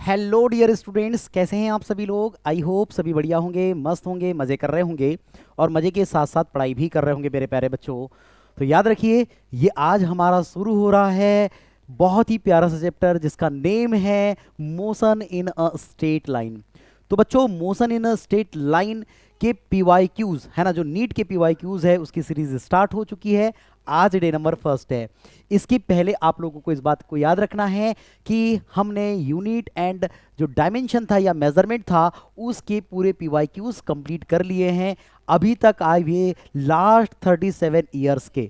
Hello dear students, कैसे हैं आप सभी लोग। आई होप सभी बढ़िया होंगे, मस्त होंगे, मज़े कर रहे होंगे और मज़े के साथ साथ पढ़ाई भी कर रहे होंगे मेरे प्यारे बच्चों। तो याद रखिए, ये आज हमारा शुरू हो रहा है बहुत ही प्यारा सा चैप्टर जिसका नेम है motion in a straight line. तो बच्चों, motion in a straight line के पीवाईक्यूज है ना, जो नीट के पीवाईक्यूज है उसकी सीरीज स्टार्ट हो चुकी है। आज डे नंबर फर्स्ट है। इसके पहले आप लोगों को इस बात को याद रखना है कि हमने यूनिट एंड जो डायमेंशन था या मेजरमेंट था उसके पूरे पीवाईक्यूज कंप्लीट कर लिए हैं अभी तक आए हुए लास्ट 37 ईयर्स के।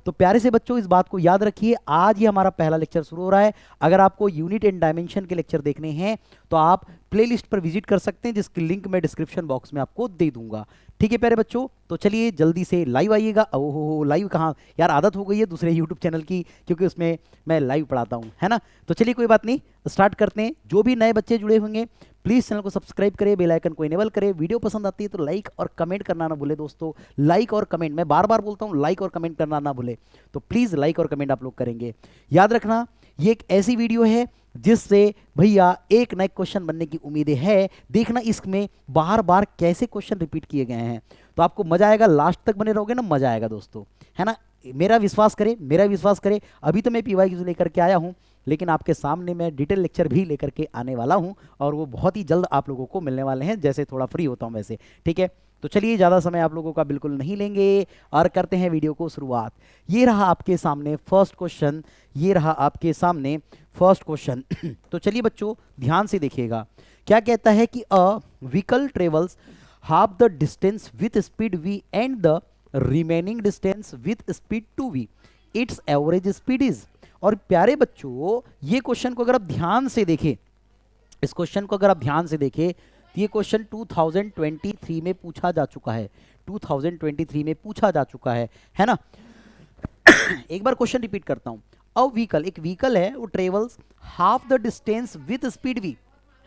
तो प्यारे से बच्चों, इस बात को याद रखिए, आज ये हमारा पहला लेक्चर शुरू हो रहा है। अगर आपको यूनिट एंड डायमेंशन के लेक्चर देखने हैं तो आप प्लेलिस्ट पर विजिट कर सकते हैं, जिसकी लिंक मैं डिस्क्रिप्शन बॉक्स में आपको दे दूंगा। ठीक है प्यारे बच्चों, तो चलिए जल्दी से लाइव आइएगा। ओहो, लाइव कहाँ यार, आदत हो गई है दूसरे यूट्यूब चैनल की, क्योंकि उसमें मैं लाइव पढ़ाता हूँ, है ना। तो चलिए कोई बात नहीं, स्टार्ट करते हैं। जो भी नए बच्चे जुड़े होंगे प्लीज़ चैनल को सब्सक्राइब करें, बेल आइकन को इनेबल करें। वीडियो पसंद आती है तो लाइक और कमेंट करना ना भूले दोस्तों। लाइक और कमेंट, मैं बार बार बोलता हूँ, लाइक और कमेंट करना ना भूले। तो प्लीज़ लाइक और कमेंट आप लोग करेंगे। याद रखना, ये एक ऐसी वीडियो है जिससे भैया एक नए क्वेश्चन बनने की उम्मीदें है। देखना इसमें बार बार कैसे क्वेश्चन रिपीट किए गए हैं, तो आपको मजा आएगा। लास्ट तक बने रहोगे ना, मजा आएगा दोस्तों, है ना। मेरा विश्वास करें, मेरा विश्वास करें। अभी तो मैं पीवाईक्यूज लेकर के आया हूं, लेकिन आपके सामने मैं डिटेल लेक्चर भी लेकर के आने वाला हूं, और वो बहुत ही जल्द आप लोगों को मिलने वाले हैं, जैसे थोड़ा फ्री होता हूं वैसे। ठीक है, तो चलिए ज़्यादा समय आप लोगों का बिल्कुल नहीं लेंगे और करते हैं वीडियो को शुरुआत। ये रहा आपके सामने फर्स्ट क्वेश्चन, ये रहा आपके सामने फर्स्ट क्वेश्चन। तो चलिए बच्चों, ध्यान से देखिएगा। क्या कहता है कि अ vehicle travels half the distance with speed v and the remaining distance with speed 2v, it's average speed is. और प्यारे बच्चों, ये क्वेश्चन को अगर आप ध्यान से देखें, इस क्वेश्चन को अगर आप ध्यान से देखें तो ये क्वेश्चन 2023 में पूछा जा चुका है। 2023 में पूछा जा चुका है ना। एक बार क्वेश्चन रिपीट करता हूं। अ व्हीकल, एक व्हीकल है, वो travels half the distance with speed v,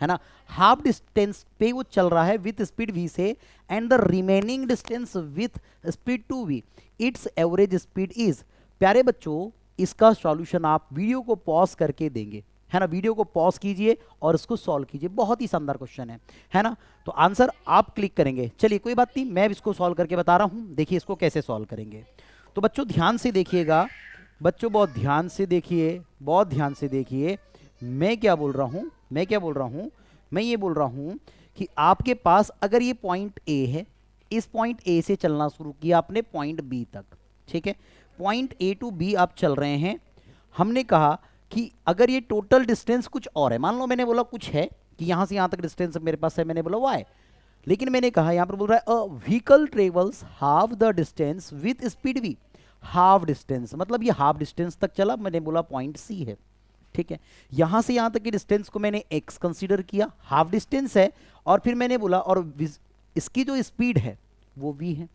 है ना। हाफ डिस्टेंस पे वो चल रहा है विथ स्पीड v से, and the remaining distance with speed 2v, it's average speed is. प्यारे बच्चों, इसका सॉल्यूशन आप वीडियो को पॉज करके देंगे, है ना। वीडियो को पॉज कीजिए और इसको सॉल्व कीजिए। बहुत ही शानदार क्वेश्चन है ना। तो आंसर आप क्लिक करेंगे। चलिए कोई बात नहीं, मैं इसको सॉल्व करके बता रहा हूं। देखिए इसको कैसे सॉल्व करेंगे। तो बच्चों ध्यान से देखिएगा, बच्चों बहुत ध्यान से देखिए, बहुत ध्यान से देखिए। मैं क्या बोल रहा हूं, मैं क्या बोल रहा हूं, मैं ये बोल रहा हूं कि आपके पास अगर ये पॉइंट ए है, इस पॉइंट ए से चलना शुरू किया आपने पॉइंट बी तक, ठीक है। पॉइंट ए टू बी आप चल रहे हैं। हमने कहा कि अगर ये टोटल डिस्टेंस कुछ और है, मान लो मैंने बोला कुछ है कि यहां से यहां तक डिस्टेंस मेरे पास है, मैंने बोला वाई, लेकिन मैंने कहा यहां पर बोल रहा है a vehicle travels half the distance with speed v. Half distance मतलब ये हाफ डिस्टेंस तक चला, मैंने बोला पॉइंट सी है, ठीक है। यहां से यहां तक की डिस्टेंस को मैंने x कंसीडर किया, हाफ डिस्टेंस है, और फिर मैंने बोला और इसकी जो स्पीड है वो v है।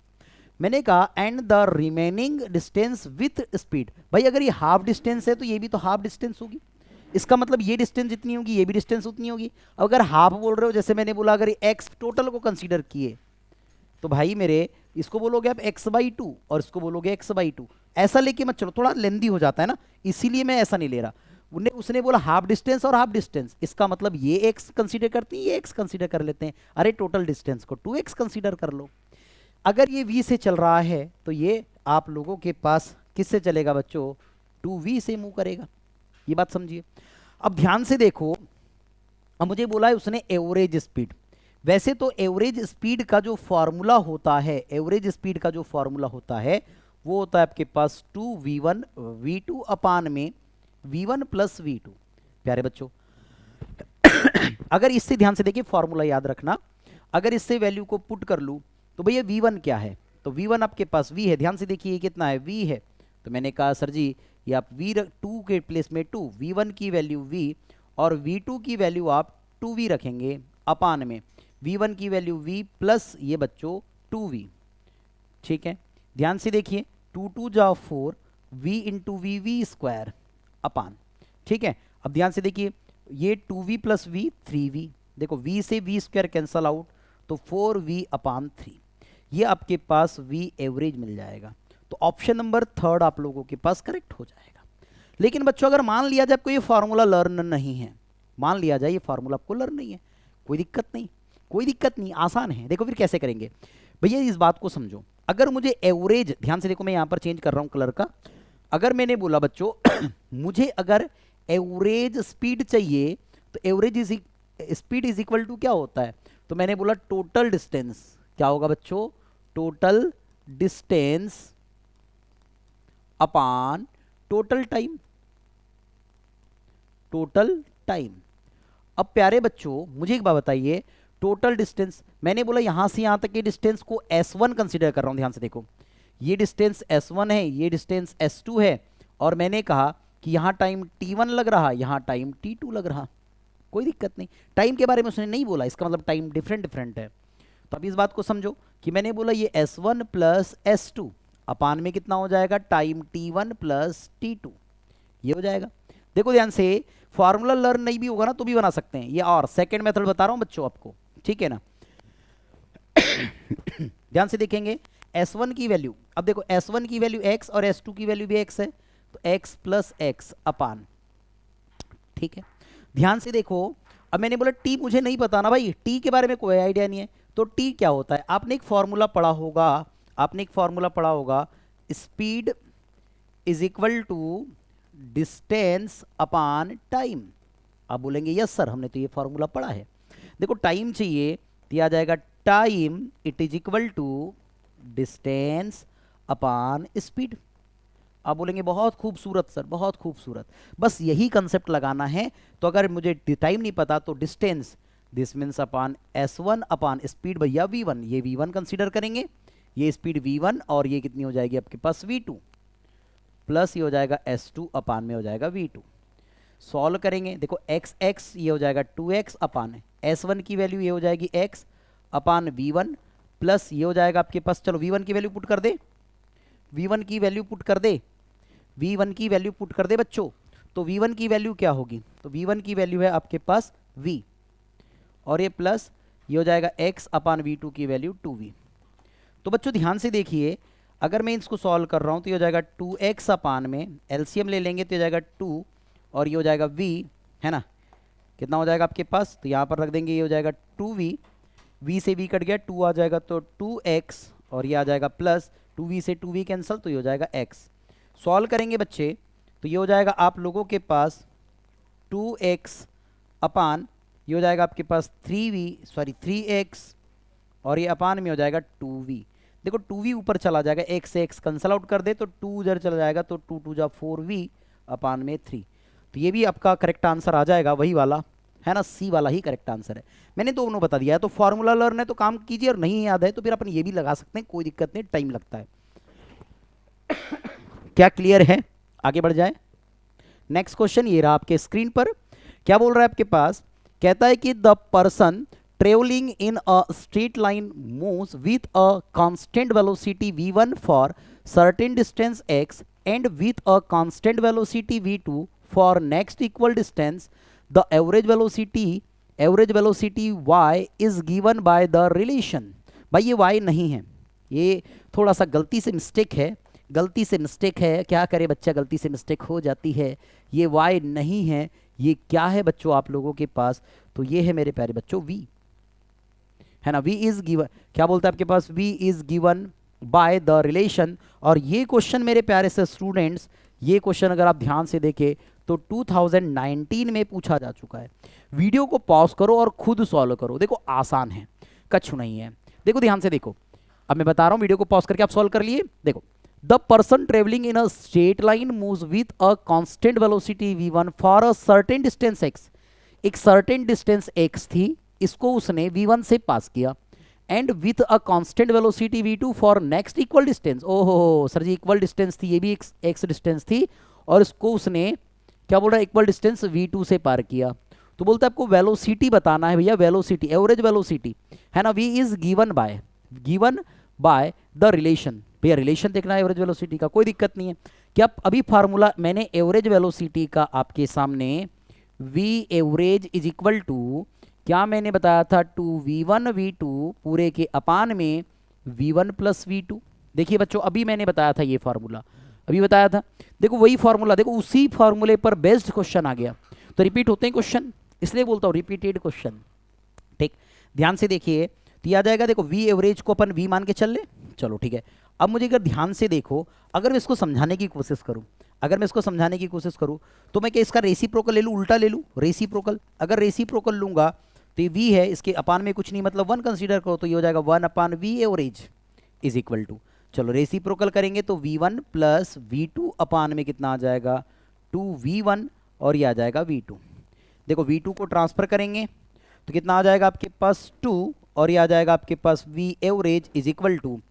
मैंने कहा and the remaining distance with speed. भाई अगर ये हाफ डिस्टेंस है तो ये भी तो हाफ डिस्टेंस होगी, इसका मतलब ये डिस्टेंस जितनी होगी ये भी डिस्टेंस उतनी होगी। अगर हाफ बोल रहे हो, जैसे मैंने बोला अगर एक्स टोटल को कंसीडर किए, तो भाई मेरे इसको बोलोगे आप x/2 और इसको बोलोगे x/2। ऐसा लेके मत चलो, थोड़ा लेंदी हो जाता है ना, इसीलिए मैं ऐसा नहीं ले रहा। उसने बोला हाफ डिस्टेंस और हाफ डिस्टेंस, इसका मतलब ये x कंसीडर करती है, ये x कंसीडर कर लेते हैं। अरे टोटल डिस्टेंस को 2x कंसीडर कर लो। अगर ये v से चल रहा है तो ये आप लोगों के पास किससे चलेगा बच्चों, 2v से मूव करेगा। ये बात समझिए। अब ध्यान से देखो, अब मुझे बोला है उसने एवरेज स्पीड। वैसे तो एवरेज स्पीड का जो फॉर्मूला होता है, एवरेज स्पीड का जो फॉर्मूला होता है वो होता है आपके पास 2v1 v2 अपान में v1 प्लस v2। प्यारे बच्चों, अगर इससे ध्यान से देखिए, फॉर्मूला याद रखना, अगर इससे वैल्यू को पुट कर लूं तो भैया v1 क्या है, तो v1 आपके पास v है। ध्यान से देखिए कितना है, v है। तो मैंने कहा सर जी ये आप v2 के प्लेस में 2, v1 की वैल्यू v और v2 की वैल्यू आप 2v रखेंगे, अपान में v1 की वैल्यू v प्लस ये बच्चों 2v, ठीक है। ध्यान से देखिए 2 2 जा 4, v into v v square upon, ठीक है। अब ध्यान से देखिए ये 2v प्लस v 3v, देखो v से v स्क्वायर कैंसल आउट, तो 4v अपान 3, ये आपके पास v एवरेज मिल जाएगा। तो ऑप्शन नंबर थर्ड आप लोगों के पास करेक्ट हो जाएगा। लेकिन बच्चों अगर मान लिया जाए आपको ये फॉर्मूला लर्न नहीं है, मान लिया जाए ये फार्मूला आपको लर्न नहीं है, कोई दिक्कत नहीं, कोई दिक्कत नहीं, आसान है। देखो फिर कैसे करेंगे भैया, इस बात को समझो। अगर मुझे एवरेज, ध्यान से देखो मैं यहाँ पर चेंज कर रहा हूँ कलर का, अगर मैंने बोला बच्चों मुझे अगर एवरेज स्पीड चाहिए तो average speed is equal to क्या होता है, तो मैंने बोला टोटल डिस्टेंस, क्या होगा बच्चों, total distance upon total time, total time. अब प्यारे बच्चों मुझे एक बात बताइए, टोटल डिस्टेंस, मैंने बोला यहां से यहां तक के डिस्टेंस को S1 कंसीडर कर रहा हूं, ध्यान से देखो ये डिस्टेंस S1 है, ये डिस्टेंस S2 है, और मैंने कहा कि यहां टाइम T1 लग रहा, यहां टाइम T2 लग रहा, कोई दिक्कत नहीं, टाइम के बारे में उसने नहीं बोला, इसका मतलब टाइम डिफरेंट डिफरेंट है। तो अब इस बात को समझो कि मैंने बोला ये S1 प्लस S2 अपान में कितना हो जाएगा, टाइम T1 प्लस T2, ये हो जाएगा। देखो ध्यान से, फॉर्मूला लर्न नहीं भी होगा ना तो भी बना सकते हैं ये, और सेकंड मेथड बता रहा हूं बच्चों आपको, ठीक है ना। ध्यान से देखेंगे S1 की वैल्यू, अब देखो S1 की वैल्यू x और S2 की वैल्यू भी x है, तो x प्लस एक्स अपान, ठीक है। ध्यान से देखो, अब मैंने बोला t मुझे नहीं पता ना भाई, t के बारे में कोई आइडिया नहीं है, तो t क्या होता है, आपने एक फॉर्मूला पढ़ा होगा, आपने एक फॉर्मूला पढ़ा होगा, speed is equal to distance upon time. आप बोलेंगे यस सर हमने तो ये फॉर्मूला पढ़ा है। देखो टाइम चाहिए, दिया जाएगा time it is equal to distance upon speed. आप बोलेंगे बहुत खूबसूरत सर, बहुत खूबसूरत, बस यही कंसेप्ट लगाना है। तो अगर मुझे टाइम नहीं पता तो distance, this means upon S1 upon speed भैया V1, ये V1 कंसीडर करेंगे, ये स्पीड V1 और ये कितनी हो जाएगी आपके पास V2, प्लस ये हो जाएगा S2 अपान में हो जाएगा V2। सॉल्व करेंगे, देखो x ये हो जाएगा 2x अपान S1 की वैल्यू ये हो जाएगी x अपान V1, प्लस ये हो जाएगा आपके पास, चलो V1 की वैल्यू पुट कर दे, V1 की वैल्यू पुट कर दे, V1 की वैल्यू पुट कर दे बच्चों। तो V1 की वैल्यू क्या होगी, तो V1 की वैल्यू है आपके पास V, और ये प्लस ये हो जाएगा x अपान V2 की वैल्यू 2V। तो बच्चों ध्यान से देखिए, अगर मैं इसको सॉल्व कर रहा हूँ तो ये हो जाएगा 2x अपान में एलसीएम ले लेंगे तो ये हो जाएगा 2, और ये हो जाएगा v, है ना, कितना हो जाएगा आपके पास, तो यहाँ पर रख देंगे, ये हो जाएगा 2v, v से v कट गया, 2 आ जाएगा तो 2x, और ये आ जाएगा प्लस 2v से 2v कैंसिल, तो ये हो जाएगा x। सॉल्व करेंगे बच्चे तो ये हो जाएगा आप लोगों के पास 2x अपान, ये हो जाएगा आपके पास 3x, और ये अपान में हो जाएगा 2v। देखो 2v ऊपर चला जाएगा, x से x कैंसिल आउट कर दे तो 2 उधर चला जाएगा, तो 2 2 जा 4v अपान में 3। तो ये भी आपका करेक्ट आंसर आ जाएगा, वही वाला है ना, सी वाला ही करेक्ट आंसर है। मैंने तो दोनों बता दिया है, तो फॉर्मूला लर्न है तो काम कीजिए, और नहीं याद है तो फिर अपन ये भी लगा सकते हैं, कोई दिक्कत नहीं, टाइम लगता है। क्या क्लियर है, आगे बढ़ जाए। नेक्स्ट क्वेश्चन ये रहा आपके स्क्रीन पर, क्या बोल रहा है आपके पास, कहता है कि the person traveling in a straight line moves with a constant velocity v1 for certain distance x and with a constant velocity v2 for next equal distance. The average velocity y is given by the relation. भाई ये y नहीं है, ये थोड़ा सा गलती से mistake है, गलती से मिस्टेक है, क्या करे बच्चा, गलती से मिस्टेक हो जाती है, ये y नहीं है, ये क्या है बच्चों आप लोगों के पास, तो ये है मेरे प्यारे बच्चों v, है ना। v इज गिवन, क्या बोलता है आपके पास, v is given by the relation. और ये क्वेश्चन मेरे प्यारे से स्टूडेंट्स, ये क्वेश्चन अगर आप ध्यान से देखें तो 2019 में पूछा जा चुका है। वीडियो को पॉज करो और खुद सॉल्व करो, देखो आसान है, कछु नहीं है। देखो ध्यान से देखो, अब मैं बता रहा हूं, वीडियो को पॉज करके आप सॉल्व कर लिए। देखो, the person travelling in a straight line moves with a constant velocity v1 for a certain distance x। एक सर्टेन डिस्टेंस x थी, इसको उसने v1 से पास किया, and with a constant velocity v2 for next equal distance. ओहो sir जी, equal distance थी, ये भी x डिस्टेंस थी, और इसको उसने क्या बोल रहा है, इक्वल डिस्टेंस v2 से पार किया। तो बोलता है आपको वेलोसिटी बताना है भैया, वेलोसिटी, एवरेज वेलोसिटी, है ना। v is given by the relation, भैया रिलेशन देखना है एवरेज वेलोसिटी का, कोई दिक्कत नहीं है। क्या अभी फार्मूला मैंने एवरेज वेलोसिटी का आपके सामने v average is equal to, क्या मैंने बताया था, 2v1 v2 पूरे के अपान में v1 प्लस v2। देखिए बच्चों, अभी मैंने बताया था ये फार्मूला, अभी बताया था, देखो वही फार्मूला, देखो उसी फार्मूले पर बेस्ड क्वेश्चन आ गया। तो रिपीट होते हैं क्वेश्चन, इसलिए बोलता हूँ रिपीटेड क्वेश्चन। ठीक, ध्यान से देखिए, तो आ जाएगा, देखो वी एवरेज को अपन वी मान के चल ले, चलो ठीक है। अब मुझे अगर ध्यान से देखो, अगर मैं इसको समझाने की कोशिश करूं, अगर मैं इसको समझाने की कोशिश करूं, तो मैं क्या इसका रेसिप्रोकल ले लूं, उल्टा ले लूं रेसिप्रोकल। अगर रेसिप्रोकल लूंगा तो ये वी है, इसके अपान में कुछ नहीं, मतलब वन कंसीडर करो, तो ये हो जाएगा 1/v average is equal to, चलो रेसिप्रोकल करेंगे तो v1 प्लस v2 अपान में कितना आ जाएगा 2v1, और ये आ जाएगा v2। देखो v2 को ट्रांसफर करेंगे तो कितना आ जाएगा आपके पास 2, और ये आ जाएगा आपके पास v average is equal to,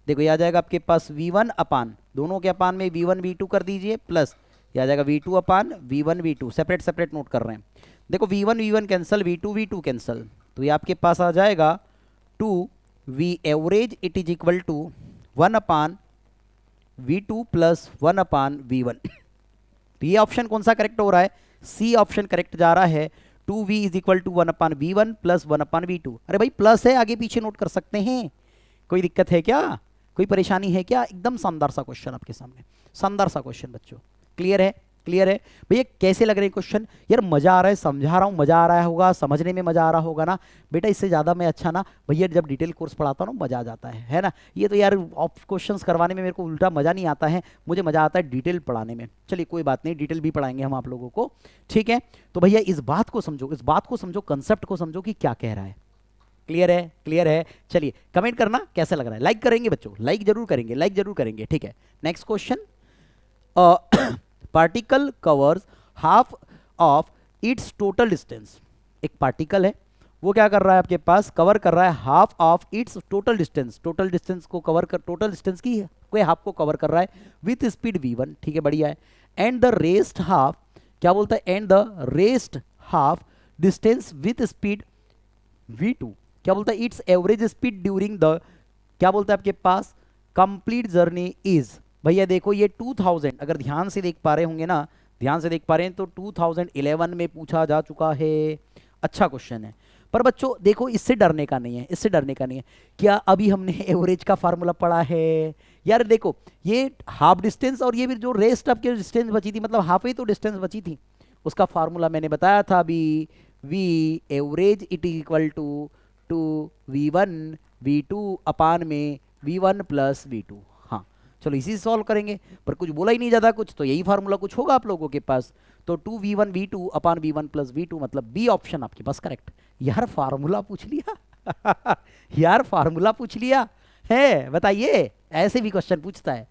देखो ये आ जाएगा आपके पास v1 अपान, दोनों के अपान में v1 v2 कर दीजिए, प्लस ये आ जाएगा v2 upon v1 v2, separate separate note कर रहे हैं। देखो v1 v1 cancel, v2 v2 cancel, तो ये आपके पास आ जाएगा 2v average it is equal to 1/v2 plus 1/v1। तो ये ऑप्शन कौन सा करेक्ट हो रहा है, सी ऑप्शन करेक्ट जा रहा है, 2v is equal to 1/v1 plus 1/v2। अरे भाई प्लस है, आगे पीछे नोट कर सकते हैं, कोई दिक्कत है क्या, कोई परेशानी है क्या? एकदम शानदार सा क्वेश्चन आपके सामने, शानदार सा क्वेश्चन बच्चों, क्लियर है? क्लियर है भैया? कैसे लग रहे हैं क्वेश्चन? यार मजा आ रहा है, समझा रहा हूँ, मजा आ रहा होगा, समझने में मजा आ रहा होगा ना बेटा, इससे ज्यादा मैं अच्छा ना भैया जब डिटेल कोर्स पढ़ाता हूँ ना मजा आ जाता है ना। ये तो यार क्वेश्चंस करवाने में मेरे को उल्टा मजा नहीं आता है, मुझे मजा आता है डिटेल पढ़ाने में। चलिए कोई बात नहीं, डिटेल भी पढ़ाएंगे हम आप लोगों को, ठीक है। तो भैया इस बात को समझो, इस बात को समझो, कंसेप्ट को समझो कि क्या कह रहा है। क्लियर है? क्लियर है? चलिए कमेंट करना कैसा लग रहा है, लाइक करेंगे बच्चों, लाइक जरूर करेंगे, लाइक जरूर करेंगे, ठीक है। Next question, particle covers half of its total distance. एक पार्टिकल है, वो क्या कर रहा है आपके पास, कवर कर रहा है half of its total distance, total distance को कवर कर, टोटल डिस्टेंस की कोई हाफ को कवर कर रहा है विथ स्पीड v1, ठीक है बढ़िया है। एंड द रेस्ट हाफ, क्या बोलता है, and the rest half distance with speed v2, क्या बोलता है, it's average speed during the, क्या बोलता है आपके पास, कंप्लीट जर्नी इज। भैया देखो ये 2000, अगर ध्यान से देख पा रहे होंगे ना, ध्यान से देख पा रहे हैं तो 2011 में पूछा जा चुका है, अच्छा क्वेश्चन है। पर बच्चों देखो इससे डरने का नहीं है, इससे डरने का नहीं है। क्या अभी हमने एवरेज का फार्मूला पढ़ा है यार? देखो ये हाफ डिस्टेंस और ये भी जो रेस्ट आपके डिस्टेंस बची थी, मतलब हाफ ही तो डिस्टेंस बची थी, उसका फार्मूला मैंने बताया था अभी, v average it is equal to v1 v2 upon में v1 प्लस v2। हाँ चलो इसी से सॉल्व करेंगे, पर कुछ बोला ही नहीं जाता कुछ, तो यही फार्मूला कुछ होगा आप लोगों के पास, तो 2v1 v2 upon v1 plus v2, मतलब बी ऑप्शन आपके पास करेक्ट। यार फार्मूला पूछ लिया यार फार्मूला पूछ लिया है, बताइए, ऐसे भी क्वेश्चन पूछता है।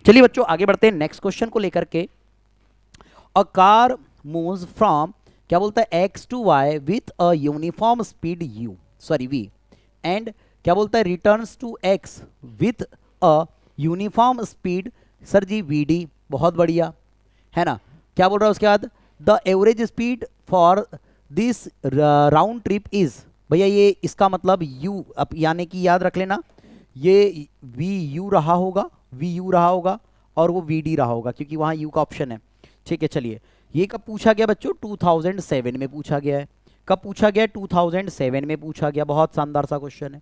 चलिए बच्चों आगे बढ़ते हैं नेक्स्ट क्वेश्चन को लेकर के। अ कार मूव्स फ्रॉम, क्या बोलता है, x to y with a uniform speed u, sorry v, and क्या बोलता है, returns to x with a uniform speed, sir ji vd, बहुत बढ़िया है ना। क्या बोल रहा है उसके बाद, the average speed for this round trip is, भैया ये इसका मतलब u, अब यानी कि याद रख लेना ये vu रहा होगा, vu रहा होगा, और वो vd रहा होगा, क्योंकि वहाँ u का ऑप्शन है, ठीक है। चलिए ये कब पूछा गया बच्चों, 2007 में पूछा गया है। कब पूछा गया? 2007 में पूछा गया, बहुत शानदार सा क्वेश्चन है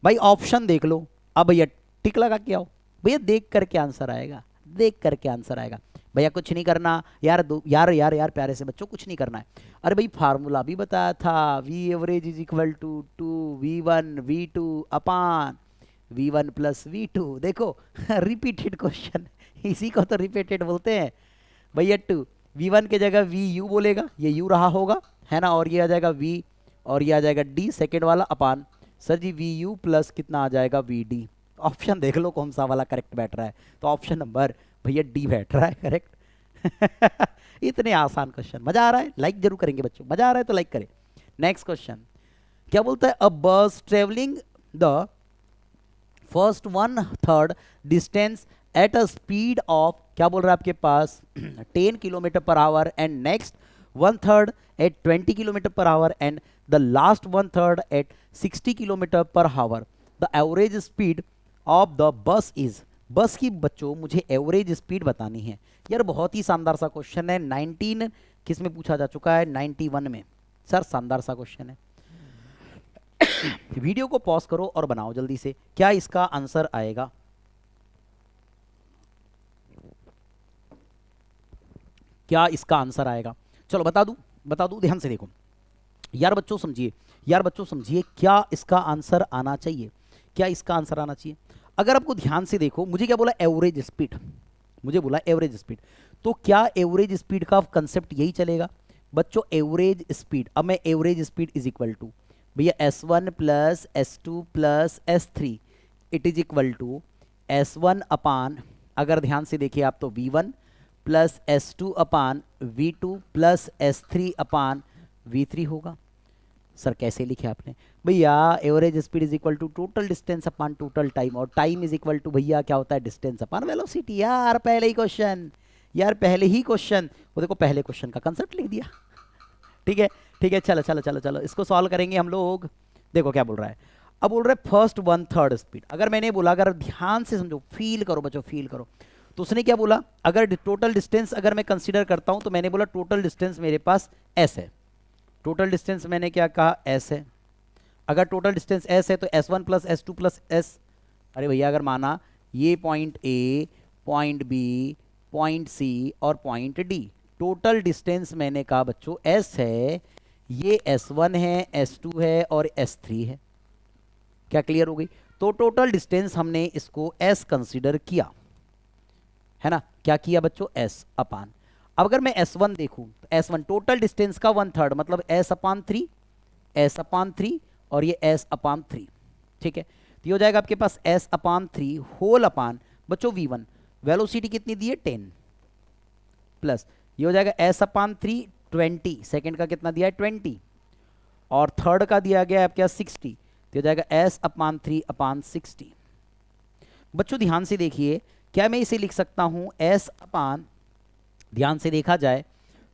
भाई। ऑप्शन देख लो, अब भैया टिक लगा के आओ भैया, देख करके आंसर आएगा, देख करके आंसर आएगा भैया, कुछ नहीं करना यार, यार यार यार प्यारे से बच्चों कुछ नहीं करना है। अरे भाई फार्मूला भी बताया था, v average is equal to v1 v2 upon v1 plus v2। देखो रिपीटेड क्वेश्चन, इसी को तो रिपीटेड बोलते हैं भैया। v1 के जगह vu बोलेगा, ये u रहा होगा है ना, और ये आ जाएगा v, और ये आ जाएगा d सेकेंड वाला अपान, सर जी vu प्लस कितना आ जाएगा vd। ऑप्शन देख लो कौन सा वाला करेक्ट बैठ रहा है, तो ऑप्शन नंबर भैया डी बैठ रहा है करेक्ट इतने आसान क्वेश्चन, मजा आ रहा है, लाइक जरूर करेंगे बच्चों, मजा आ रहा है तो लाइक करें। नेक्स्ट क्वेश्चन क्या बोलता है, a bus travelling the first 1/3 distance at a speed of, क्या बोल रहा है आपके पास 10 kilometre per hour, and next 1/3 at 20 kilometre per hour, and the last 1/3 at 60 kilometre per hour, the average speed of the bus is. Bus की बच्चों मुझे average speed बतानी है यार, बहुत ही शानदार सा क्वेश्चन है। 19 किस में पूछा जा चुका है, 91 में, सर शानदार सा क्वेश्चन है। वीडियो को पॉज करो और बनाओ जल्दी से, क्या इसका आंसर आएगा? क्या इसका आंसर आएगा? चलो बता दूं, ध्यान से देखो यार बच्चों, समझिए यार बच्चों, समझिए क्या इसका आंसर आना चाहिए, क्या इसका आंसर आना चाहिए। अगर आपको ध्यान से देखो, मुझे क्या बोला, एवरेज स्पीड, मुझे बोला एवरेज स्पीड, तो क्या एवरेज स्पीड का कंसेप्ट यही चलेगा बच्चों, एवरेज स्पीड। अब मैं average speed is equal to भैया S1 plus S2 plus S3 it is equal to S1 upon, अगर ध्यान से देखिए आप, तो V1 प्लस S2 अपान V2 प्लस S3 अपान V3 होगा। सर कैसे लिखे आपने भैया, average speed is equal to total distance upon total time, और टाइम इज इक्वल टू भैया क्या होता है, डिस्टेंस अपान वेलोसिटी। यार पहले ही क्वेश्चन, यार पहले ही क्वेश्चन, वो देखो पहले क्वेश्चन का कंसेप्ट लिख दिया। ठीक है ठीक है, चलो चलो चलो चलो, इसको सॉल्व करेंगे हम लोग। देखो क्या बोल रहा है, अब बोल रहा है फर्स्ट 1/3 स्पीड। अगर मैंने बोला, अगर ध्यान से समझो, फील करो बच्चों, फील करो, तो उसने क्या बोला, अगर टोटल डिस्टेंस अगर मैं कंसीडर करता हूं, तो मैंने बोला टोटल डिस्टेंस मेरे पास S है। टोटल डिस्टेंस मैंने क्या कहा, S है। अगर टोटल डिस्टेंस S है तो S1 plus S2 plus S, अरे भैया अगर माना ये point A, point B, point C और पॉइंट D, टोटल डिस्टेंस मैंने कहा बच्चों S है, ये S1 है, S2 है और S3 है। क्या क्लियर हो गई? तो टोटल डिस्टेंस हमने इसको S कंसीडर किया, है ना, क्या किया बच्चों, S अपान। अब अगर मैं S1 देखूं, तो S1 टोटल डिस्टेंस का 1/3 मतलब S अपान 3, S अपान 3 और ये S अपान 3। ठीक है, तो ये हो जाएगा आपके पास S अपान 3 होल अपान बच्चों V1, वेलोसिटी कितनी दी है 10, प्लस ये हो जाएगा S अपान 3 20, सेकेंड का कितना दिया है 20, और थर्ड का दिया गया है आपके पास 60, तो हो जाएगा S अपान 3 अपान 60। बच्चों ध्यान से देखिए, क्या मैं इसे लिख सकता हूं S अपान, ध्यान से देखा जाए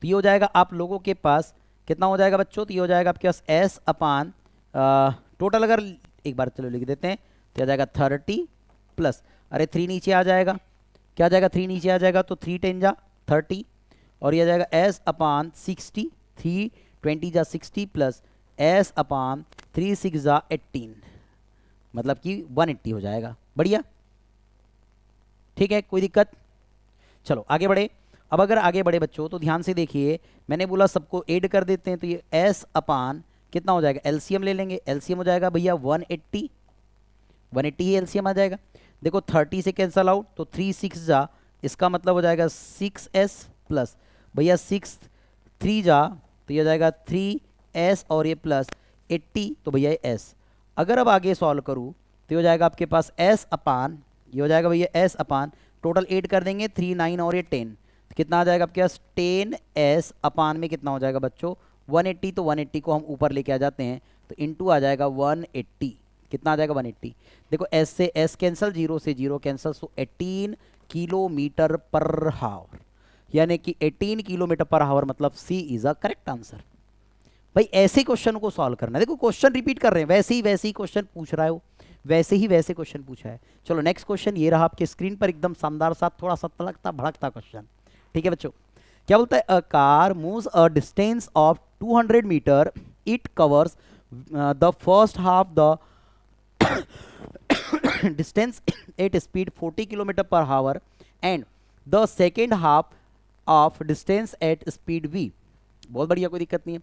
तो ये हो जाएगा आप लोगों के पास कितना हो जाएगा बच्चों, तो ये हो जाएगा आपके पास S अपान टोटल, अगर एक बार चलो लिख देते हैं, तो आ जाएगा 30 प्लस, अरे 3 नीचे आ जाएगा, क्या आ जाएगा 3 नीचे आ जाएगा, तो 3 10 जा 30, और ये आ जाएगा S अपान 60, 3 20 जा 60 प्लस S अपान 3 6 जा 18, मतलब कि 180 हो जाएगा। बढ़िया, ठीक है, कोई दिक्कत? चलो आगे बढ़े। अब अगर आगे बढ़े बच्चों, तो ध्यान से देखिए, मैंने बोला सबको ऐड कर देते हैं, तो ये S अपान कितना हो जाएगा, एलसीएम ले लेंगे, एलसीएम हो जाएगा भैया 180, 180 ही एलसीएम आ जाएगा। देखो 30 से कैंसल आउट, तो 3 6 जा, इसका मतलब हो जाएगा 6S प्लस भैया 6 3 जा, तो ये हो जाएगा 3S और ये प्लस 80, तो भैया ये S। अगर अब आगे सॉल्व करूँ, तो ये हो जाएगा आपके पास S अपान, ये हो जाएगा भैया S अपान, टोटल 8 कर देंगे, 3 9 और ये 10, तो कितना आ जाएगा आपके पास 10S अपान में कितना हो जाएगा बच्चों 180, तो 180 को हम ऊपर लेके आ जाते हैं, तो इनटू आ जाएगा 180, कितना आ जाएगा 180। देखो S से S कैंसल, 0 से 0 कैंसल, सो 18 किलोमीटर पर हावर, यानी कि 18 किलोमीटर पर हावर, मतलब C is a correct answer. भाई ऐसे क्वेश्चन को सॉल्व करना है, देखो क्वेश्चन रिपीट कर रहे हैं, वैसे ही क्वेश्चन पूछ रहा है वो, वैसे क्वेश्चन पूछा है। चलो नेक्स्ट क्वेश्चन ये रहा आपके स्क्रीन पर, एकदम शानदार सा, थोड़ा सा तड़कता भड़कता क्वेश्चन। ठीक है बच्चों, क्या बोलता है, a car moves a distance of 200 metre, it covers the first half the distance at speed 40 kilometre per hour and the second half of distance at speed v। बहुत बढ़िया, कोई दिक्कत नहीं है।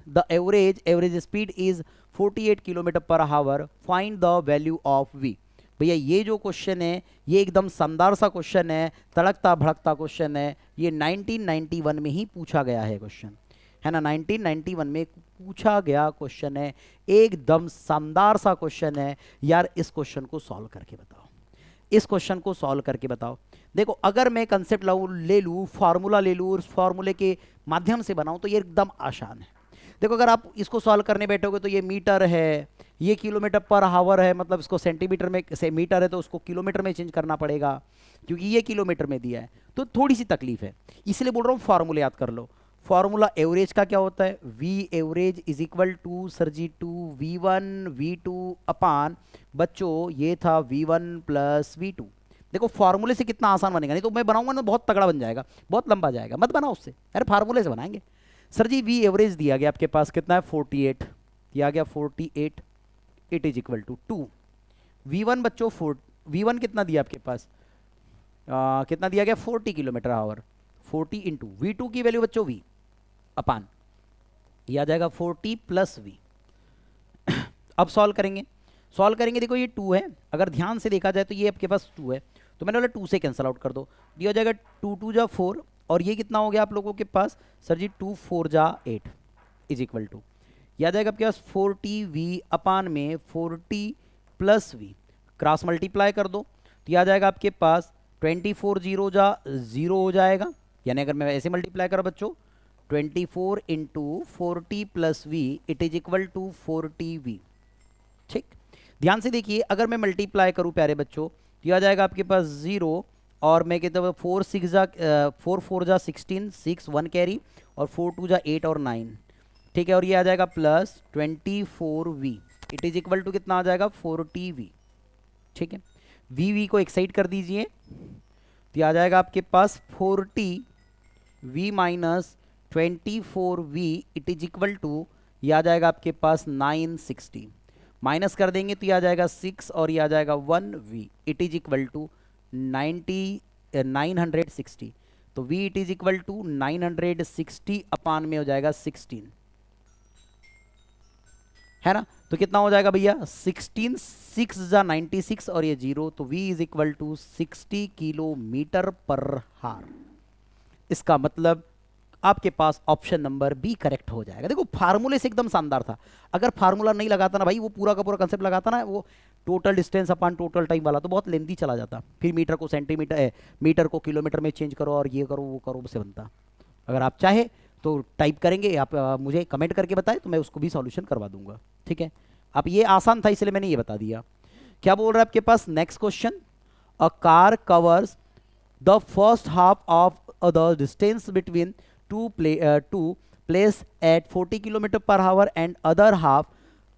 The average speed is 48 kilometre per hour, find the value of v। भैया ये जो question है, ये एकदम शानदार सा क्वेश्चन है, तड़कता भड़कता क्वेश्चन है, ये 1991 में ही पूछा गया है क्वेश्चन, है ना, 1991 में पूछा गया क्वेश्चन है, एकदम शानदार सा क्वेश्चन है यार। इस क्वेश्चन को सॉल्व करके बताओ, इस क्वेश्चन को सॉल्व करके बताओ। देखो अगर मैं कंसेप्ट ले लूँ, फार्मूला ले लूँ, उस फार्मूले के माध्यम से बनाऊँ, तो ये एकदम आसान है। देखो अगर आप इसको सॉल्व करने बैठोगे, तो ये मीटर है, ये किलोमीटर पर हावर है, मतलब इसको सेंटीमीटर में से, मीटर है तो उसको किलोमीटर में चेंज करना पड़ेगा, क्योंकि ये किलोमीटर में दिया है, तो थोड़ी सी तकलीफ है, इसलिए बोल रहा हूँ फार्मूला याद कर लो। फॉर्मूला एवरेज का क्या होता है, v average is equal to sir ji two V1 V2 upon बच्चों ये था V1 प्लस V2। देखो फार्मूले से कितना आसान बनेगा, नहीं तो मैं बनाऊंगा ना बहुत तगड़ा बन जाएगा, बहुत लंबा जाएगा, मत बनाओ उससे, अरे फार्मूले से बनाएंगे। सर जी वी एवरेज दिया गया आपके पास कितना है 48, दिया गया 48, it is equal to 2 V1 बच्चों, V1 कितना दिया आपके पास, कितना दिया गया 40 किलोमीटर आवर, 40 इंटू V2 की वैल्यू बच्चों V अपान, ये आ जाएगा 40 प्लस V। अब सॉल्व करेंगे, सॉल्व करेंगे, देखो ये 2 है, अगर ध्यान से देखा जाए तो ये आपके पास 2 है, तो मैंने बोला 2 से कैंसिल आउट कर दो, ये हो जाएगा 2 2 जा 4, और ये कितना हो गया आप लोगों के पास सर जी 2 4 जा 8 इज इक्वल टू, यह आ जाएगा आपके पास 40V अपान में 40 प्लस V, क्रॉस मल्टीप्लाई कर दो तो यह आ जाएगा आपके पास 24 0 जा 0 हो जाएगा, यानी अगर मैं ऐसे मल्टीप्लाई करूँ बच्चों 24 into 40 plus V it is equal to 40V। ठीक, ध्यान से देखिए, अगर मैं मल्टीप्लाई करूं प्यारे बच्चों तो आ जाएगा आपके पास 0, और मैं कहता हूँ 4 4 जा 16, 6 1 कैरी, और 4 2 जा 8 और 9, ठीक है, और ये आ जाएगा plus 24V it is equal to कितना आ जाएगा 40V। ठीक है, V को एक्साइड कर दीजिए तो ये आ जाएगा आपके पास 40V minus 24V it is equal to, ये आ जाएगा आपके पास 960, माइनस कर देंगे तो ये आ जाएगा 6 और ये आ जाएगा 1V it is equal to 960, तो V it is equal to 960 upon में हो जाएगा 16, है ना, तो कितना हो जाएगा भैया 16, 6 जा 96 और ये 0, तो V is equal to 60 kilometre per hour. इसका मतलब आपके पास ऑप्शन नंबर बी करेक्ट हो जाएगा। देखो फार्मूले से एकदम शानदार था, अगर फार्मूला नहीं लगाता ना भाई, वो पूरा का पूरा कंसेप्ट लगाता ना, वो total distance upon total time वाला, तो बहुत लेंथी चला जाता, फिर मीटर को सेंटीमीटर मीटर को किलोमीटर में चेंज करो और ये करो वो करो, से बनता। अगर आप चाहे तो टाइप करेंगे, आप मुझे कमेंट करके बताएं तो मैं उसको भी सॉल्यूशन करवा दूंगा। ठीक है, अब ये आसान था इसलिए मैंने ये बता दिया। क्या बोल रहा है आपके पास next question, a car covers the first half of the distance between two place at 40 kilometre per hour and other half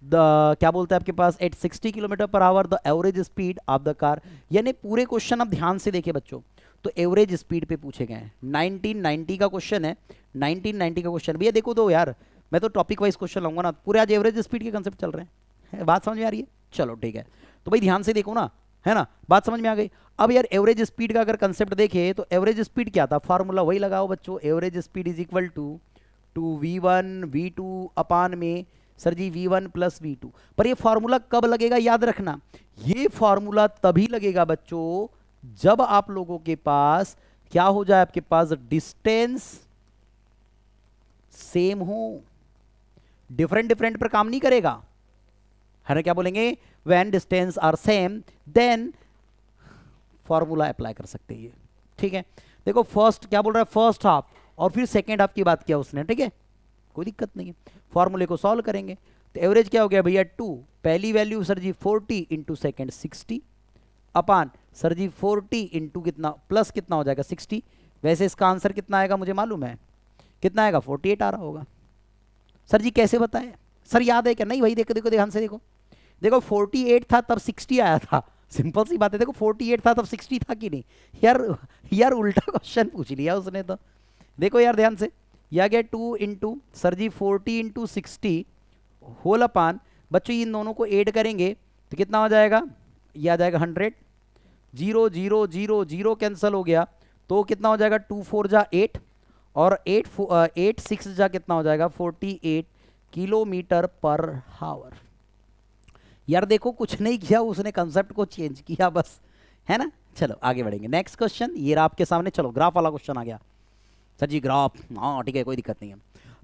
the, क्या बोलते हैं आपके पास, at 60 kilometre per hour the average speed of the car. यानी पूरे question आप ध्यान से देखिए बच्चों, तो एवरेज स्पीड पे पूछे गए हैं। 1990 का क्वेश्चन है, 1990 का क्वेश्चन। भैया देखो तो यार, मैं तो टॉपिक वाइज क्वेश्चन लाऊंगा ना, पूरे आज एवरेज स्पीड के कंसेप्ट चल रहे हैं, बात समझ में आ रही है? चलो ठीक है, तो भाई ध्यान से देखो ना, है ना, बात समझ में आ गई। अब यार एवरेज स्पीड का अगर कंसेप्ट देखे तो एवरेज स्पीड क्या था, फार्मूला वही लगाओ बच्चों, average speed is equal to V1 V2 upon में सर जी V1 प्लस V2। पर ये फार्मूला कब लगेगा याद रखना, ये फार्मूला तभी लगेगा बच्चों जब आप लोगों के पास क्या हो जाए, आपके पास डिस्टेंस सेम हो, डिफरेंट डिफरेंट पर काम नहीं करेगा, है ना। क्या बोलेंगे, when distance are same then formula apply कर सकते हैं ये। ठीक है, देखो फर्स्ट क्या बोल रहा है, फर्स्ट हाफ और फिर सेकेंड हाफ की बात किया उसने। ठीक है, कोई दिक्कत नहीं है, फॉर्मूले को सॉल्व करेंगे तो एवरेज क्या हो गया भैया 2, पहली वैल्यू सर जी 40 इंटू सेकेंड 60 अपान सर जी 40 इंटू कितना प्लस कितना हो जाएगा 60। वैसे इसका आंसर कितना आएगा मुझे मालूम है, कितना आएगा 48 आ रहा होगा। सर जी कैसे बताएं, सर याद है क्या? नहीं भाई देखो देखो ध्यान से देखो, देखो 48 था तब 60 आया था, सिंपल सी बात है। देखो 48 था तब 60 था कि नहीं यार उल्टा क्वेश्चन पूछ लिया उसने तो। देखो यार ध्यान से, यह आ गया 2 इंटू सर जी 40 इंटू 60 होल अपान, बच्चों इन दोनों को ऐड करेंगे तो कितना हो जाएगा, यह आ जाएगा 100, 0 0 0 0 कैंसिल हो गया तो कितना हो जाएगा 2 4 जा 8 और 8 6 जा कितना हो जाएगा 48 किलोमीटर पर हावर। यार देखो कुछ नहीं किया उसने, कंसेप्ट को चेंज किया बस, है ना। चलो आगे बढ़ेंगे, नेक्स्ट क्वेश्चन ये रहा आपके सामने। चलो ग्राफ वाला क्वेश्चन आ गया सर जी, ग्राफ, हाँ ठीक है कोई दिक्कत नहीं है।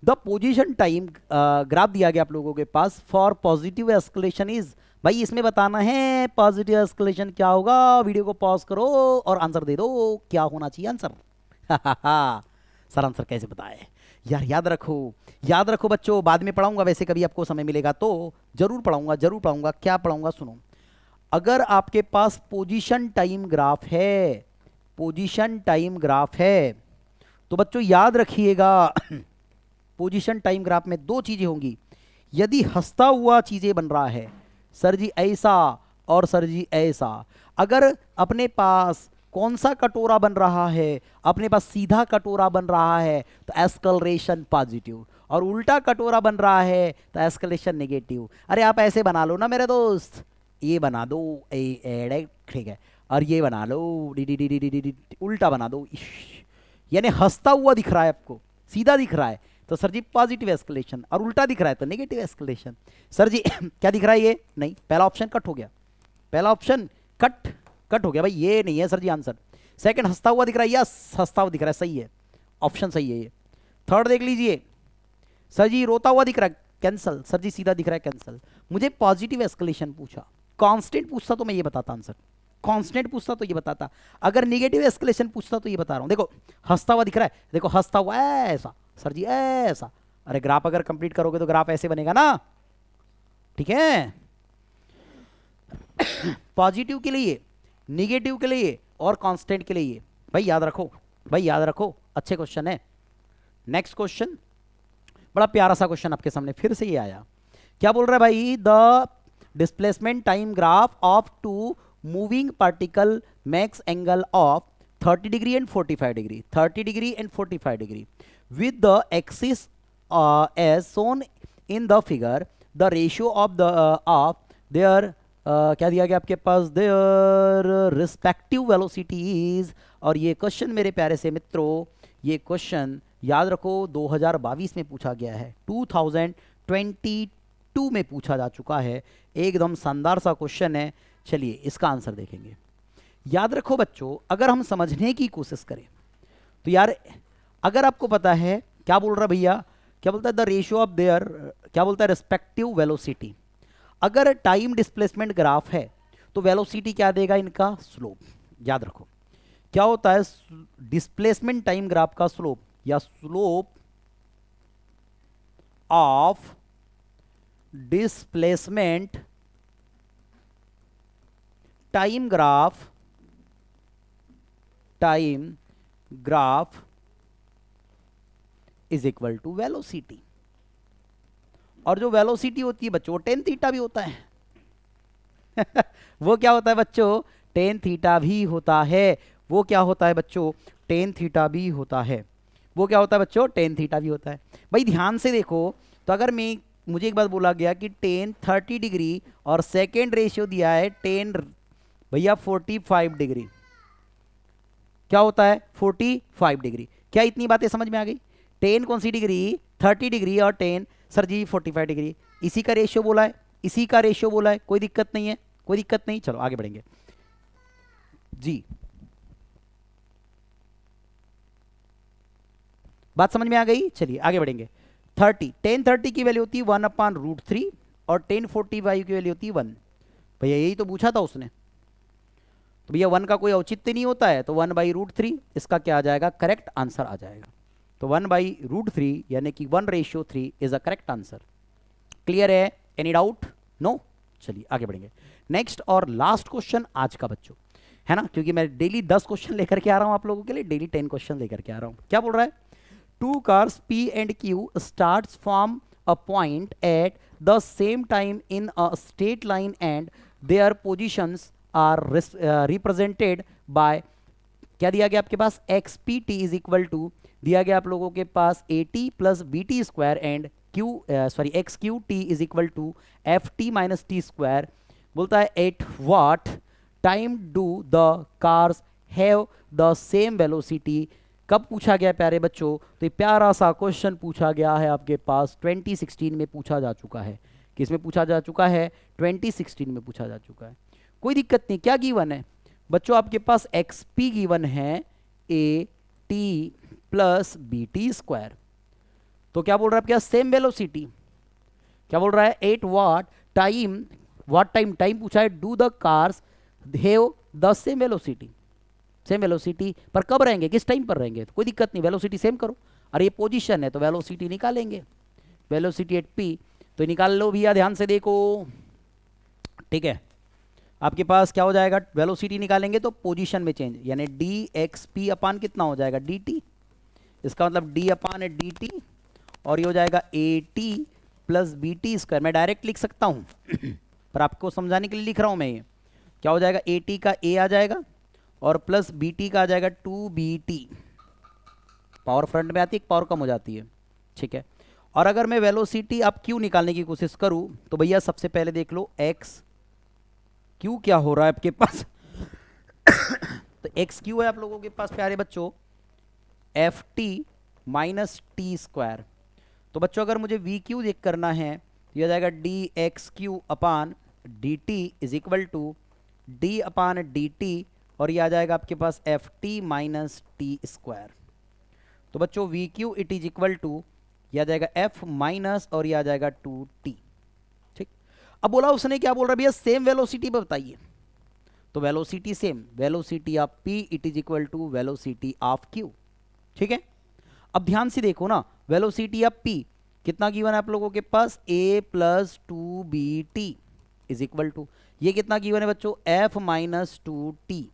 द पोजीशन टाइम ग्राफ दिया गया आप लोगों के पास फॉर पॉजिटिव एस्केलेशन इज, भाई इसमें बताना है पॉजिटिव एस्केलेशन क्या होगा। वीडियो को पॉज करो और आंसर दे दो, क्या होना चाहिए आंसर। सर आंसर कैसे बताए यार, याद रखो बच्चों, बाद में पढ़ाऊंगा, वैसे कभी आपको समय मिलेगा तो जरूर पढ़ाऊंगा। क्या पढ़ाऊंगा सुनो, अगर आपके पास पोजीशन टाइम ग्राफ है तो बच्चों याद रखिएगा पोजीशन टाइम ग्राफ में दो चीजें होंगी। यदि हंसता हुआ चीजें बन रहा है सर जी ऐसा और सर जी ऐसा, अगर अपने पास कौन सा कटोरा बन रहा है, अपने पास सीधा कटोरा बन रहा है तो एस्केलेशन पॉजिटिव, और उल्टा कटोरा बन रहा है तो एस्केलेशन नेगेटिव। अरे आप ऐसे बना लो ना मेरे दोस्त, ये बना दो ठीक है, और ये बना लो d d d d d d, उल्टा बना दो, यानी हंसता हुआ दिख रहा है आपको, सीधा दिख रहा है तो सर जी पॉजिटिव एस्केलेशन, और उल्टा दिख रहा है तो नेगेटिव एस्केलेशन। सर जी क्या दिख रहा है ये? नहीं, पहला ऑप्शन कट हो गया, पहला ऑप्शन कट हो गया भाई, ये नहीं है सर जी आंसर। सेकंड हंसता हुआ दिख रहा है, यस हंसता हुआ दिख रहा है, सही है, ऑप्शन सही है ये। थर्ड देख लीजिए, सर जी रोता हुआ दिख रहा है, कैंसल, सर जी सीधा दिख रहा है, कैंसल। मुझे पॉजिटिव एस्केलेशन पूछा, कांस्टेंट पूछता तो मैं ये बताता आंसर, कांस्टेंट पूछता तो ये बताता, अगर नेगेटिव एस्केलेशन पूछता तो ये बता रहा हूं। देखो हंसता हुआ दिख रहा है, देखो हंसता हुआ ऐसा, सर जी ऐसा, अरे ग्राफ अगर कंप्लीट करोगे तो ग्राफ ऐसे बनेगा ना, ठीक है। पॉजिटिव के लिए, निगेटिव के लिए और कांस्टेंट के लिए, भाई याद रखो, भाई याद रखो, अच्छे क्वेश्चन है। नेक्स्ट क्वेश्चन, बड़ा प्यारा सा क्वेश्चन आपके सामने फिर से ये आया। क्या बोल रहा है भाई? The displacement time graph of two moving particle makes angle of 30 degree and 45 degree, 30 degree and 45 degree with the axis as shown in the figure, the ratio of the of their क्या दिया गया आपके पास, their respective velocities। और ये question मेरे प्यारे से मित्रों, ये क्वेश्चन याद रखो 2022 में पूछा गया है, 2022 में पूछा जा चुका है, एकदम शानदार सा क्वेश्चन है। चलिए इसका आंसर देखेंगे। याद रखो बच्चों, अगर हम समझने की कोशिश करें तो यार, अगर आपको पता है क्या बोल रहा भैया, क्या बोलता है द रेशियो ऑफ देयर, क्या बोलता है रिस्पेक्टिव वेलोसिटी। अगर टाइम डिस्प्लेसमेंट ग्राफ है तो वेलोसिटी क्या देगा इनका, स्लोप। याद रखो क्या होता है डिस्प्लेसमेंट टाइम ग्राफ का स्लोप, या slope of displacement time graph is equal to velocity. और जो वेलोसिटी होती है बच्चों, टेन थीटा भी होता है। वो क्या होता है बच्चों, टेन थीटा भी होता है। वो क्या होता है बच्चों, टेन थीटा भी होता है। वो क्या होता है बच्चों, टेन थीटा भी होता है। भाई ध्यान से देखो, तो अगर मुझे एक बात बोला गया कि टेन 30 डिग्री और सेकेंड रेशियो दिया है टेन भैया 45 डिग्री, क्या होता है 45 डिग्री। क्या इतनी बातें समझ में आ गई? टेन कौन सी डिग्री, 30 डिग्री, और टेन सर जी 45 डिग्री, इसी का रेशियो बोला है, इसी का रेशियो बोला है, कोई दिक्कत नहीं है, कोई दिक्कत नहीं। चलो आगे बढ़ेंगे जी, बात समझ में आ गई। चलिए आगे बढ़ेंगे। 1030 की वैल्यू होती है 1/√3 और 1045 की वैल्यू होती है 1। भैया यही तो पूछा था उसने, तो भैया 1 का कोई औचित्य नहीं होता है, तो 1/√3 इसका क्या आ जाएगा, करेक्ट आंसर आ जाएगा। तो 1/√3 यानी कि 1:3 is a correct answer. Clear है? Any doubt? नो। चलिए आगे बढ़ेंगे। नेक्स्ट और लास्ट क्वेश्चन आज का बच्चों, है ना, क्योंकि मैं डेली 10 क्वेश्चन लेकर के आ रहा हूं आप लोगों के लिए, डेली 10 क्वेश्चन लेकर के आ रहा हूं। क्या बोल रहा है? Two cars P and Q starts from a point at the same time in a straight line and their positions are represented by, क्या दिया गया आपके पास, XPT इज इक्वल टू, दिया गया आप लोगों के पास AT plus BT square and XQT is equal to FT minus T square. बोलता है at what time do the cars have the same velocity. कब पूछा गया प्यारे बच्चों? तो ये प्यारा सा क्वेश्चन पूछा गया है आपके पास 2016 में पूछा जा चुका है। किसमें पूछा जा चुका है? 2016 में पूछा जा चुका है। कोई दिक्कत नहीं। क्या गिवन है बच्चों आपके पास? XP गिवन है AT प्लस BT स्क्वायर। तो क्या बोल रहा है आपके पास? Same velocity. क्या बोल रहा है? एट व्हाट टाइम पूछा है, do the cars have the same velocity. Same velocity पर कब रहेंगे, किस टाइम पर रहेंगे? तो कोई दिक्कत नहीं, वेलोसिटी सेम करो। और ये पोजीशन है तो वेलोसिटी निकालेंगे, वेलोसिटी एट P तो निकाल लो भैया, ध्यान से देखो, ठीक है। आपके पास क्या हो जाएगा? वेलोसिटी निकालेंगे तो पोजीशन में चेंज, यानी dxp अपान कितना हो जाएगा, dt। इसका मतलब d अपान है dt, और ये हो जाएगा AT प्लस BT स्क्वायर। मैं डायरेक्ट लिख सकता हूँ पर आपको समझाने के लिए लिख रहा हूँ मैं। ये क्या हो जाएगा? AT का A आ जाएगा और प्लस BT का आ जाएगा 2BT। पावर फ्रंट में आती है, पावर कम हो जाती है, ठीक है। और अगर मैं वेलोसिटी अब Q निकालने की कोशिश करूं तो भैया सबसे पहले देख लो एक्स क्यू क्या हो रहा है आपके पास। तो एक्स क्यू है आप लोगों के पास प्यारे बच्चों, F t minus t square. तो बच्चों अगर मुझे वी क्यू चेक करना है तो यह जाएगा d x q upon d t is equal to d upon d t, और ये आ जाएगा आपके पास f t minus t square. तो बच्चों v q it is equal to यह आ जाएगा एफ माइनस और यह आ जाएगा टू टी। ठीक, अब बोला उसने क्या बोल रहा है भैया, सेम वेलोसिटी पे बताइए। तो velocity same, velocity of P it is equal to velocity of Q. ठीक है, अब ध्यान से देखो ना, वेलोसिटी ऑफ पी कितना गिवन है आप लोगों के पास, a plus two B T is equal to, ये कितना गिवन है बच्चों, f माइनस टू टी।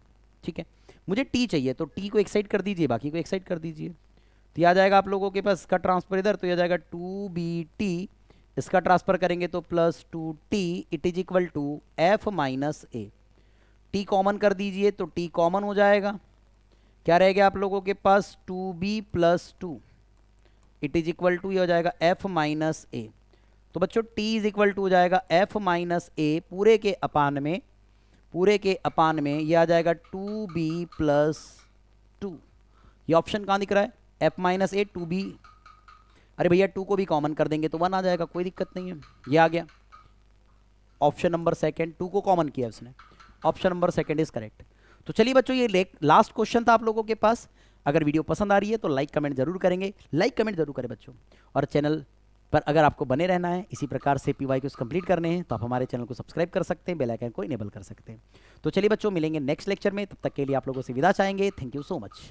ठीक है, मुझे t चाहिए तो t को एक साइड कर दीजिए, बाकी को एक साइड कर दीजिए। तो यह आ जाएगा आप लोगों के पास इसका ट्रांसफर इधर, तो यह जाएगा टू बी टी, इसका ट्रांसफर करेंगे तो plus two T it is equal to F minus A. T common कर दीजिए तो टी कॉमन हो जाएगा, क्या रहेगा आप लोगों के पास, two B plus two it is equal to ये हो जाएगा एफ माइनस ए। तो बच्चों t इज इक्वल टू हो जाएगा f माइनस ए पूरे के अपान में, पूरे के अपान में ये आ जाएगा टू बी प्लस टू। ये ऑप्शन कहाँ दिख रहा है, f minus A two B, अरे भैया टू को भी कॉमन कर देंगे तो वन आ जाएगा, कोई दिक्कत नहीं है, ये आ गया ऑप्शन नंबर सेकंड, टू को कॉमन किया उसने, option number second is correct. तो चलिए बच्चों ये लास्ट क्वेश्चन था आप लोगों के पास। अगर वीडियो पसंद आ रही है तो लाइक कमेंट जरूर करेंगे, लाइक कमेंट जरूर करें बच्चों, और चैनल पर अगर आपको बने रहना है इसी प्रकार से पीवाई को कंप्लीट करने हैं तो आप हमारे चैनल को सब्सक्राइब कर सकते हैं, बेल आइकन को इनेबल कर सकते हैं। तो चलिए बच्चों मिलेंगे नेक्स्ट लेक्चर में, तब तक के लिए आप लोगों से विदा चाहेंगे, थैंक यू सो मच।